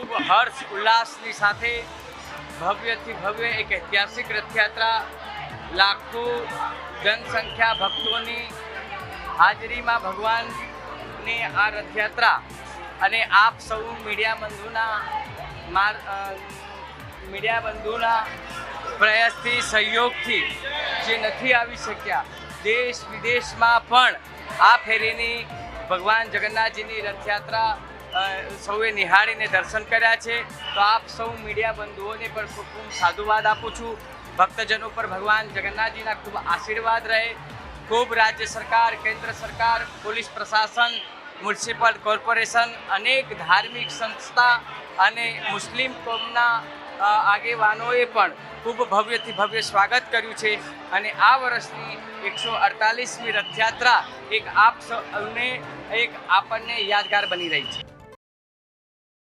ખૂબ હર્ષ ઉલ્લાસની સાથે ભવ્યથી ભવ્ય એક ઐતિહાસિક રથયાત્રા, લાખો જનસંખ્યા ભક્તોની હાજરીમાં ભગવાનની આ રથયાત્રા અને આપ સૌ મીડિયા બંધુના પ્રયાસથી, સહયોગથી જે નથી આવી શક્યા, દેશ વિદેશમાં પણ આ ફેરીની ભગવાન જગન્નાથજીની રથયાત્રા સૌએ નિહાળીને દર્શન કર્યા છે. તો આપ સૌ મીડિયા બંધુઓને પણ ખૂબ ખૂબ સાધુવાદ આપું છું. ભક્તજનો પર ભગવાન જગન્નાથજીના ખૂબ આશીર્વાદ રહે. ખૂબ રાજ્ય સરકાર, કેન્દ્ર સરકાર, પોલીસ પ્રશાસન, મ્યુનિસિપલ કોર્પોરેશન, અનેક ધાર્મિક સંસ્થા અને મુસ્લિમ કોમના આગેવાનોએ પણ ખૂબ ભવ્યથી ભવ્ય સ્વાગત કર્યું છે. અને આ વર્ષની 148મી રથયાત્રા આપણને યાદગાર બની રહી છે.